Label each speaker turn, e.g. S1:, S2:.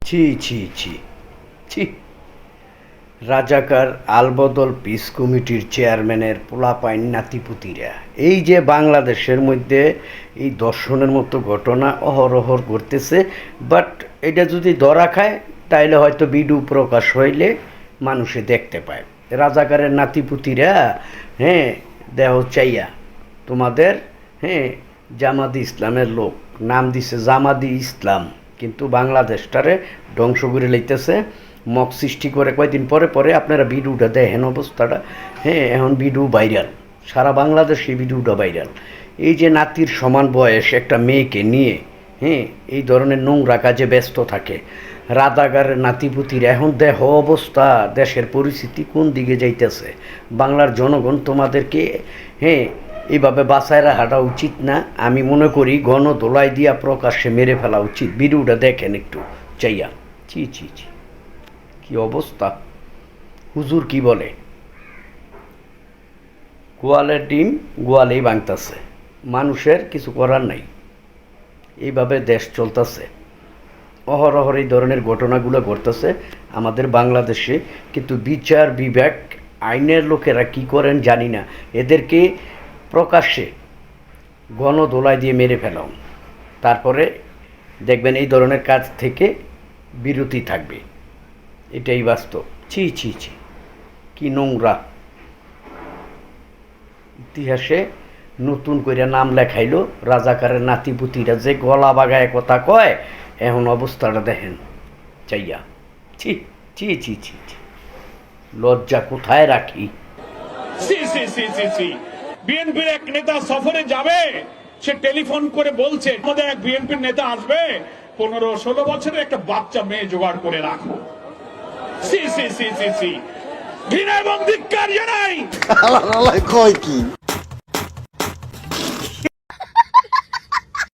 S1: ছি ছি ছি ছি। রাজাকার আলবদল পিস কমিটির চেয়ারম্যানের পোলাপাইন নাতিপুতিরা এই যে বাংলাদেশের মধ্যে এই দর্শনের মতো ঘটনা অহরহর ঘটতেছে। বাট এটা যদি ধরা খায় তাইলে হয়তো ভিডিও প্রকাশ হইলে মানুষে দেখতে পায়। রাজাকারের নাতিপুতিরা, হ্যাঁ, দেহ চাইয়া তোমাদের, হ্যাঁ, জামাতি ইসলামের লোক নাম দিছে জামাতি ইসলাম, কিন্তু বাংলাদেশটারে ধ্বংস করে লইতেছে। মক সৃষ্টি করে কয়দিন পরে পরে আপনারা ভিডিওটা দেখেন অবস্থাটা। হ্যাঁ, এখন ভিডিও ভাইরাল, সারা বাংলাদেশে ভিডিওটা ভাইরাল। এই যে নাতির সমান বয়স একটা মেয়েকে নিয়ে, হ্যাঁ, এই ধরনের নোংরা কাজে ব্যস্ত থাকে রাজাকারের নাতিপুতির। এখন দেহ অবস্থা, দেশের পরিস্থিতি কোন দিকে যাইতেছে। বাংলার জনগণ তোমাদেরকে, হ্যাঁ, এইভাবে বাঁচায় রাখাটা উচিত না। আমি মনে করি গণধোলাই দিয়া প্রকাশ্যে মেরে ফেলা উচিত। ভিডিওটা দেখেন একটু চাইয়া। ছি ছি ছি, কি অবস্থা। হুজুর কি বলে, গোয়ালের ডিম গোয়ালেই ভাঙতেছে, মানুষের কিছু করার নাই। এইভাবে দেশ চলতেছে। অহরহর এই ধরনের ঘটনাগুলো ঘটতেছে আমাদের বাংলাদেশে, কিন্তু বিচার বিভাগ আইনের লোকেরা কি করেন জানি না। এদেরকে প্রকাশ্যে গণধোলাই দিয়ে মেরে ফেলাম, তারপরে দেখবেন এই ধরনের কাজ থেকে বিরতি থাকবে। এটাই বাস্তব। ছি ছি ছি, কি নোংরা। ইতিহাসে নতুন করে নাম লেখাইলো রাজাকারের নাতিপুতিরা, যে গলা বাগায় কথা কয়। এখন অবস্থাটা দেখেন চাইয়া। ছি ছি ছি ছি ছি, লজ্জা কোথায় রাখি।
S2: সি সি সি সি সি, বিএনপির এক নেতা সফরে যাবে, সে টেলিফোন করে বলছে আমাদের এক বিএনপির নেতা আসবে, 15-16 বছরের একটা বাচ্চা মেয়ে জোগাড় করে রাখো। সি সি সি সি সি, ঘৃণা এবং ধিক্কার জানাই।
S3: কয় কি